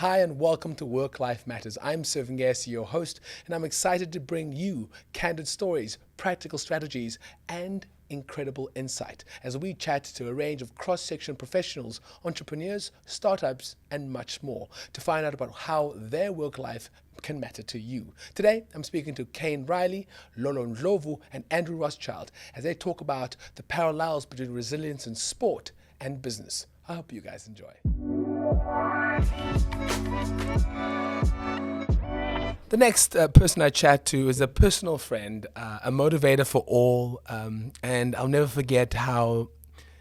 Hi and welcome to Work Life Matters. I'm Siv Ngesi, your host, and I'm excited to bring you candid stories, practical strategies, and incredible insight as we chat to a range of cross-section professionals, entrepreneurs, startups, and much more to find out about how their work life can matter to you. Today, I'm speaking to Kane Riley, Lolo Ndlovu, and Andrew Rothschild as they talk about the parallels between resilience in sport and business. I hope you guys enjoy. The next person I chat to is a personal friend, a motivator for all, and I'll never forget how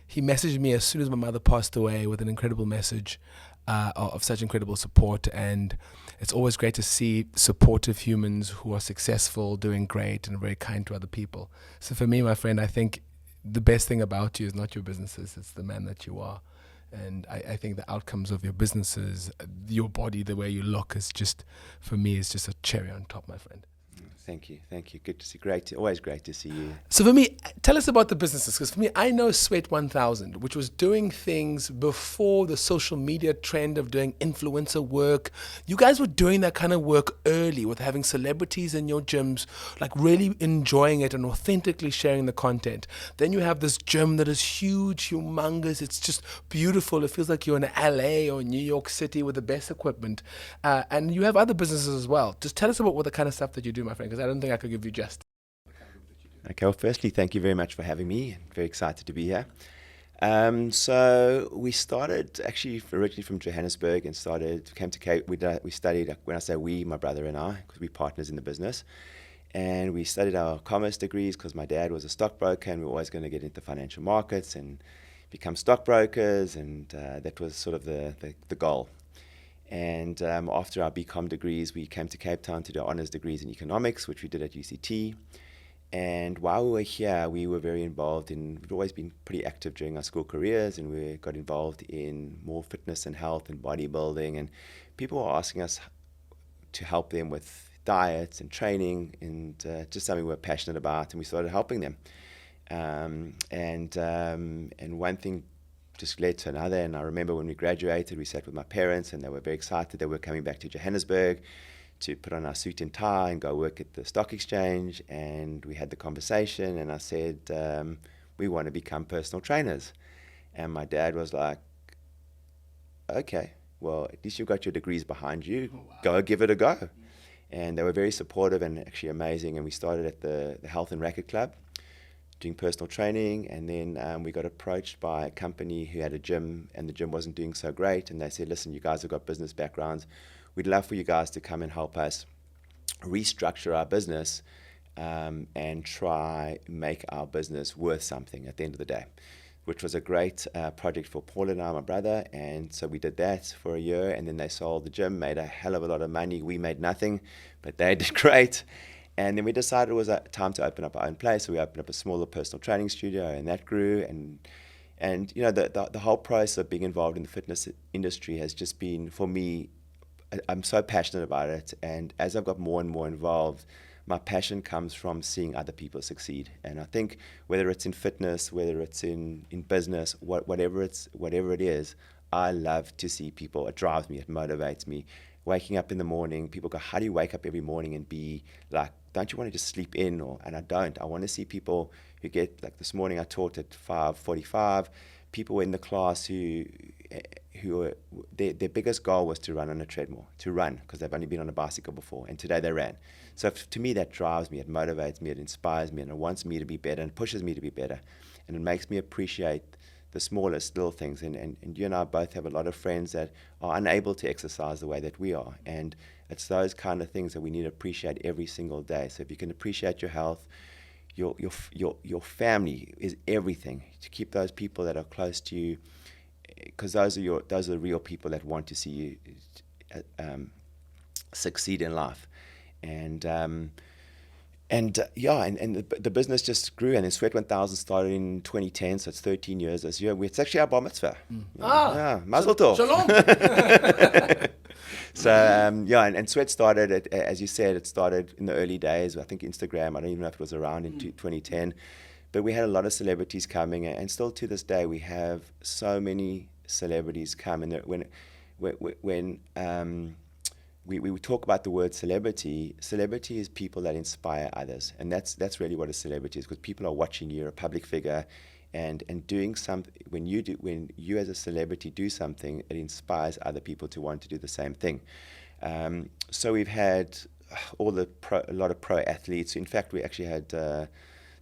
he messaged me as soon as my mother passed away with an incredible message of such incredible support. And it's always great to see supportive humans who are successful, doing great, and very kind to other people. So for me, my friend, I think the best thing about you is not your businesses, it's the man that you are. And I think the outcomes of your businesses, your body, the way you look is just, for me, is just a cherry on top, my friend. Thank you. Good to see. Always great to see you. So for me, tell us about the businesses, because for me, I know Sweat 1000, which was doing things before the social media trend of doing influencer work. You guys were doing that kind of work early with having celebrities in your gyms, like really enjoying it and authentically sharing the content. Then you have this gym that is huge, humongous. It's just beautiful. It feels like you're in LA or New York City with the best equipment. And you have other businesses as well. Just tell us about what the kind of stuff that you do, my friend, because I don't think I could give you just. Okay, well, firstly, thank you very much for having me. I'm very excited to be here. So we started actually originally from Johannesburg and came to Cape. We studied, when I say we, my brother and I, because we're partners in the business. And we studied our commerce degrees because my dad was a stockbroker and we were always going to get into financial markets and become stockbrokers. And that was sort of the goal. And after our BCom degrees, we came to Cape Town to do honors degrees in economics, which we did at UCT. And while we were here, we were very involved we'd always been pretty active during our school careers, and we got involved in more fitness and health and bodybuilding. And people were asking us to help them with diets and training and just something we were passionate about, and we started helping them. And one thing just led to another, and I remember when we graduated, we sat with my parents and they were very excited that we were coming back to Johannesburg to put on our suit and tie and go work at the stock exchange. And we had the conversation and I said, we want to become personal trainers. And my dad was like, okay, well, at least you've got your degrees behind you. Oh, wow. Go give it a go. And they were very supportive and actually amazing. And we started at the Health and Racket Club doing personal training, and then we got approached by a company who had a gym, and the gym wasn't doing so great, and they said, listen, you guys have got business backgrounds, we'd love for you guys to come and help us restructure our business and try make our business worth something at the end of the day, which was a great project for Paul and I, my brother. And so we did that for a year, and then they sold the gym, made a hell of a lot of money. We made nothing, but they did great. And then we decided it was time to open up our own place. So we opened up a smaller personal training studio, and that grew. And you know, the whole process of being involved in the fitness industry has just been, for me, I'm so passionate about it. And as I've got more and more involved, my passion comes from seeing other people succeed. And I think whether it's in fitness, whether it's in business, whatever it is, I love to see people. It drives me, it motivates me. Waking up in the morning, people go, how do you wake up every morning and be like, don't you want to just sleep in? And I don't. I want to see people who get, like this morning I taught at 5:45, people in the class who their biggest goal was to run on a treadmill, because they've only been on a bicycle before, and today they ran. So to me, that drives me, it motivates me, it inspires me, and it wants me to be better and pushes me to be better. And it makes me appreciate the smallest little things. And you and I both have a lot of friends that are unable to exercise the way that we are. And it's those kind of things that we need to appreciate every single day. So if you can appreciate your health, your family is everything. To keep those people that are close to you, because those are the real people that want to see you succeed in life. And the business just grew, and then Sweat 1000 started in 2010, so it's 13 years this year. It's actually our bar mitzvah. Mazel tov. Shalom. So and Sweat started, as you said, it started in the early days. I think Instagram, I don't even know if it was around in 2010, but we had a lot of celebrities coming, and still to this day we have so many celebrities come. And when we talk about the word celebrity. Celebrity is people that inspire others, and that's really what a celebrity is, because people are watching you, you're a public figure, and doing something. When you as a celebrity do something, it inspires other people to want to do the same thing. So we've had a lot of pro athletes. In fact, we actually had the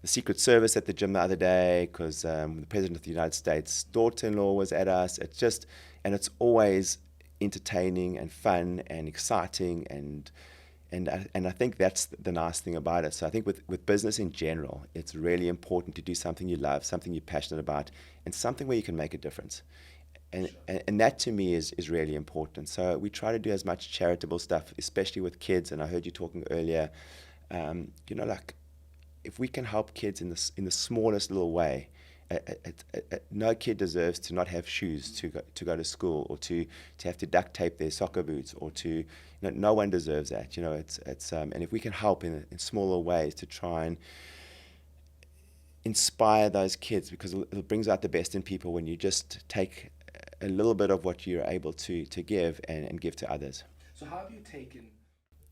Secret Service at the gym the other day, because the President of the United States' daughter-in-law was at us. It's always entertaining and fun and exciting, and I think that's the nice thing about it. So I think with business in general, it's really important to do something you love, something you're passionate about, and something where you can make a difference. And that to me is really important. So we try to do as much charitable stuff, especially with kids. And I heard you talking earlier, like if we can help kids in the smallest little way. No kid deserves to not have shoes to go to school, or to have to duct tape their soccer boots, or no one deserves that. And if we can help in smaller ways to try and inspire those kids, because it brings out the best in people when you just take a little bit of what you're able to give and give to others. So how have you taken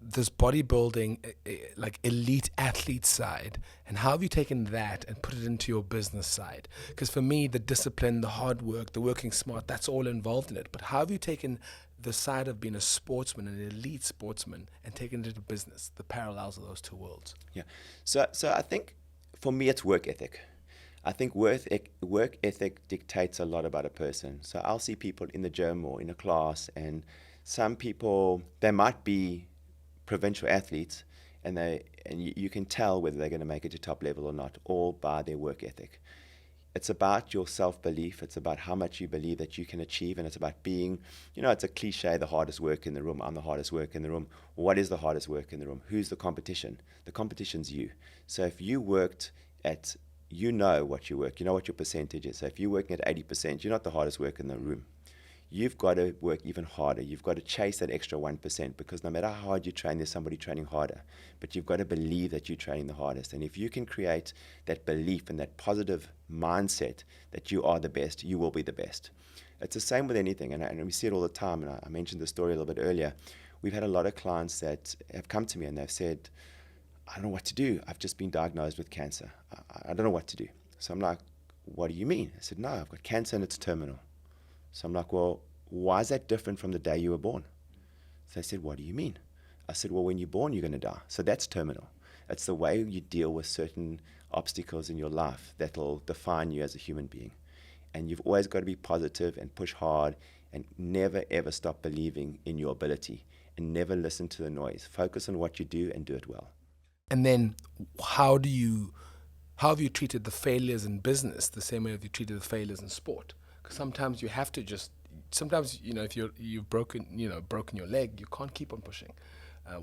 this bodybuilding, like elite athlete side, and how have you taken that and put it into your business side? Because for me, the discipline, the hard work, the working smart, that's all involved in it. But how have you taken the side of being a sportsman, an elite sportsman, and taken it into business, the parallels of those two worlds? Yeah. So I think for me, it's work ethic. I think work ethic dictates a lot about a person. So I'll see people in the gym or in a class, and some people, they might be provincial athletes, and you can tell whether they're going to make it to top level or not, all by their work ethic. It's about your self-belief. It's about how much you believe that you can achieve, and it's about being, it's a cliche, the hardest work in the room. I'm the hardest work in the room. What is the hardest work in the room? Who's the competition? The competition's you. So if you worked at, you know what you work, you know what your percentage is. So if you're working at 80%, you're not the hardest work in the room. You've got to work even harder. You've got to chase that extra 1%, because no matter how hard you train, there's somebody training harder. But you've got to believe that you're training the hardest. And if you can create that belief and that positive mindset that you are the best, you will be the best. It's the same with anything, and we see it all the time. And I mentioned the story a little bit earlier. We've had a lot of clients that have come to me and they've said, I don't know what to do. I've just been diagnosed with cancer. I don't know what to do. So I'm like, what do you mean? I said, no, I've got cancer and it's terminal. So I'm like, well, why is that different from the day you were born? So they said, what do you mean? I said, well, when you're born, you're going to die. So that's terminal. It's the way you deal with certain obstacles in your life that'll define you as a human being. And you've always got to be positive and push hard, and never, ever stop believing in your ability, and never listen to the noise. Focus on what you do and do it well. And then how have you treated the failures in business the same way as you treated the failures in sport? Because sometimes you have to if you've broken your leg, you can't keep on pushing.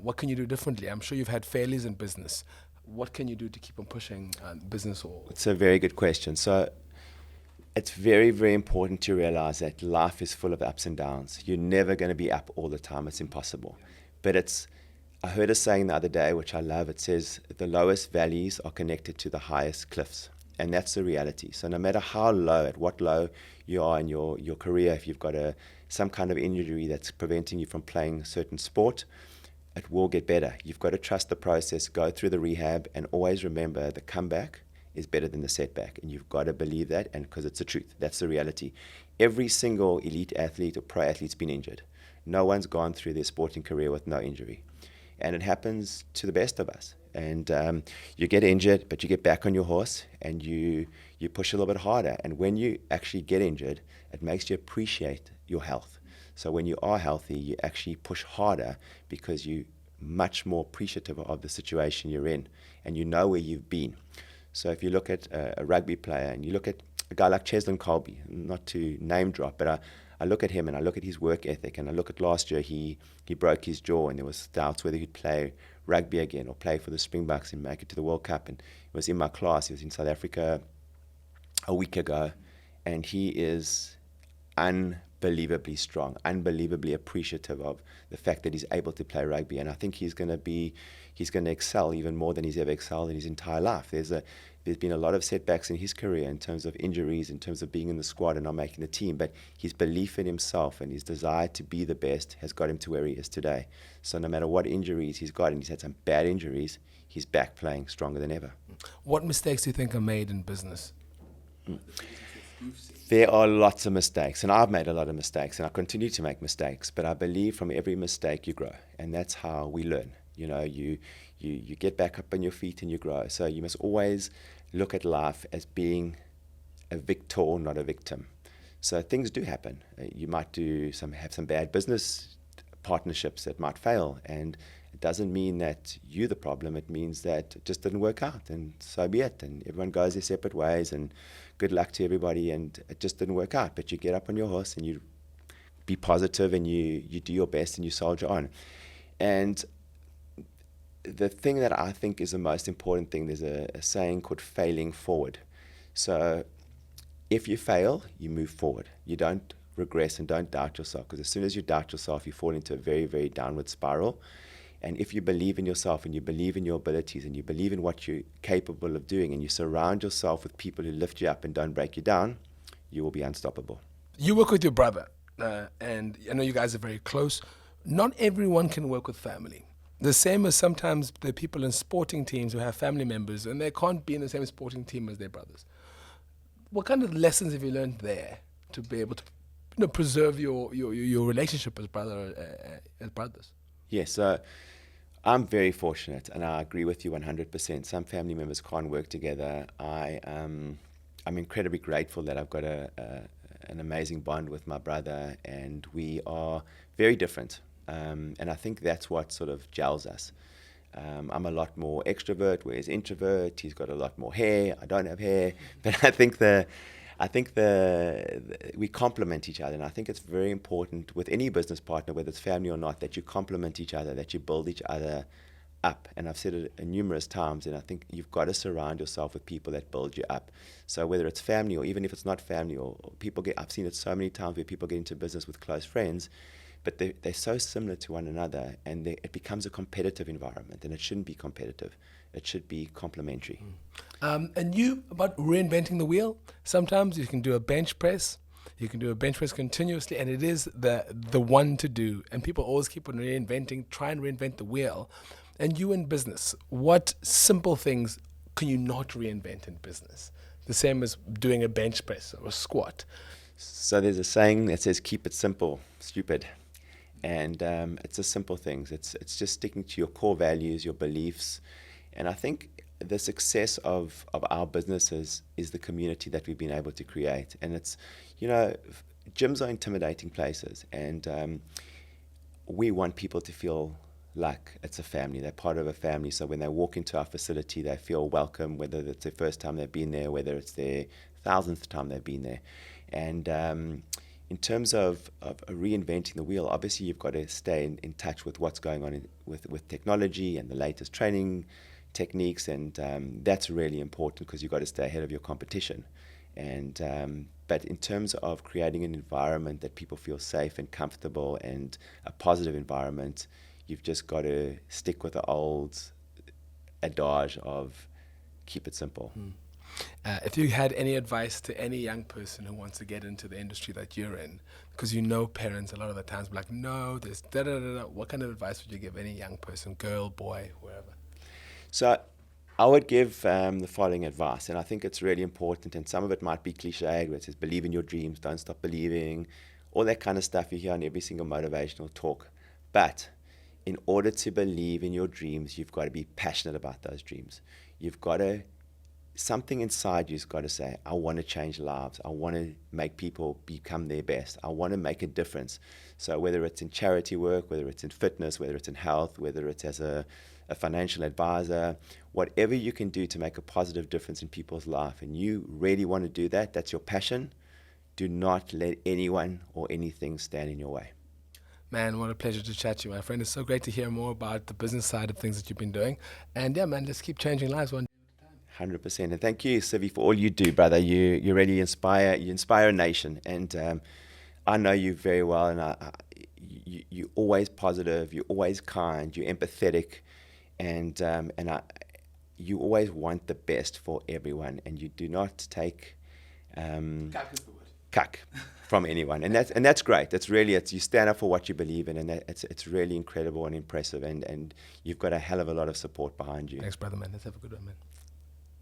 What can you do differently? I'm sure you've had failures in business. What can you do to keep on pushing business? It's a very good question. So it's very, very important to realize that life is full of ups and downs. You're never going to be up all the time. It's impossible. But I heard a saying the other day, which I love. It says, the lowest valleys are connected to the highest cliffs. And that's the reality. So no matter how low, at what low you are in your career, if you've got some kind of injury that's preventing you from playing a certain sport, it will get better. You've got to trust the process, go through the rehab, and always remember the comeback is better than the setback. And you've got to believe that, and because it's the truth. That's the reality. Every single elite athlete or pro athlete's been injured. No one's gone through their sporting career with no injury. And it happens to the best of us. And you get injured, but you get back on your horse and you push a little bit harder. And when you actually get injured, it makes you appreciate your health. So when you are healthy, you actually push harder because you're much more appreciative of the situation you're in, and you know where you've been. So if you look at a rugby player and you look at a guy like Cheslin Colby, not to name drop, but I look at him and I look at his work ethic, and I look at last year he broke his jaw, and there was doubts whether he'd play rugby again or play for the Springboks and make it to the World Cup. And he was in my class. He was in South Africa a week ago, and he is unbelievably strong, unbelievably appreciative of the fact that he's able to play rugby. And I think he's going to excel even more than he's ever excelled in his entire life. there's been a lot of setbacks in his career in terms of injuries, in terms of being in the squad and not making the team. But his belief in himself and his desire to be the best has got him to where he is today. So no matter what injuries he's got, and he's had some bad injuries, he's back playing stronger than ever. What mistakes do you think are made in business? There are lots of mistakes, and I've made a lot of mistakes, and I continue to make mistakes. But I believe from every mistake you grow, and that's how we learn. You know, you get back up on your feet and you grow. So you must always look at life as being a victor, not a victim. So things do happen. You might have some bad business partnerships that might fail, and it doesn't mean that you're the problem. It means that it just didn't work out, and so be it. And everyone goes their separate ways, and good luck to everybody. And it just didn't work out. But you get up on your horse and you be positive, and you do your best, and you soldier on. And the thing that I think is the most important thing, there's a saying called failing forward. So if you fail, you move forward. You don't regress and don't doubt yourself, because as soon as you doubt yourself, you fall into a very, very downward spiral. And if you believe in yourself and you believe in your abilities and you believe in what you're capable of doing, and you surround yourself with people who lift you up and don't break you down, you will be unstoppable. You work with your brother, and I know you guys are very close. Not everyone can work with family. The same as sometimes the people in sporting teams who have family members and they can't be in the same sporting team as their brothers. What kind of lessons have you learned there to be able to preserve your relationship as brothers? Yes, so I'm very fortunate, and I agree with you 100%. Some family members can't work together. I'm incredibly grateful that I've got an amazing bond with my brother, and we are very different. And I think that's what sort of gels us. I'm a lot more extrovert, whereas introvert. He's got a lot more hair. I don't have hair, but I think we complement each other, and I think it's very important with any business partner, whether it's family or not, that you complement each other, that you build each other up. And I've said it numerous times, and I think you've got to surround yourself with people that build you up. So whether it's family, or even if it's not family, or people I've seen it so many times where people get into business with close friends, but they're so similar to one another, and it becomes a competitive environment, and it shouldn't be competitive. It should be complementary. And you, about reinventing the wheel, sometimes you can do a bench press. You can do a bench press continuously, and it is the one to do. And people always keep on try and reinvent the wheel. And you in business, what simple things can you not reinvent in business? The same as doing a bench press or a squat. So there's a saying that says, keep it simple, stupid. And it's the simple things. It's just sticking to your core values, your beliefs. And I think the success of our businesses is the community that we've been able to create. And it's, gyms are intimidating places. And we want people to feel like it's a family. They're part of a family. So when they walk into our facility, they feel welcome, whether it's their first time they've been there, whether it's their 1,000th time they've been there. And in terms of reinventing the wheel, obviously you've got to stay in touch with what's going on with technology and the latest training techniques, and that's really important because you've got to stay ahead of your competition. And but in terms of creating an environment that people feel safe and comfortable and a positive environment, you've just got to stick with the old adage of keep it simple. If you had any advice to any young person who wants to get into the industry that you're in, because parents a lot of the times be like, no, there's da-da-da-da, what kind of advice would you give any young person, girl, boy, whoever? So I would give the following advice, and I think it's really important, and some of it might be cliche, where it says believe in your dreams, don't stop believing, all that kind of stuff you hear on every single motivational talk. But in order to believe in your dreams, you've got to be passionate about those dreams. You've got to, something inside you's got to say, I want to change lives. I want to make people become their best. I want to make a difference. So whether it's in charity work, whether it's in fitness, whether it's in health, whether it's as a financial advisor, whatever you can do to make a positive difference in people's life, and you really want to do that, that's your passion, do not let anyone or anything stand in your way. Man, what a pleasure to chat to you, my friend. It's so great to hear more about the business side of things that you've been doing. And yeah, man, let's keep changing lives one day at a time. 100%. And thank you, Sivi, for all you do, brother. You really inspire a nation. And I know you very well, and you're always positive, you're always kind, you're empathetic. And you always want the best for everyone, and you do not take cuck from anyone, and that's great. That's really, you stand up for what you believe in, and it's really incredible and impressive, and you've got a hell of a lot of support behind you. Thanks, brother, man. Let's have a good one, man.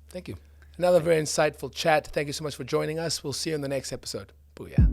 Thank you. Another very insightful chat. Thank you so much for joining us. We'll see you in the next episode. Booyah.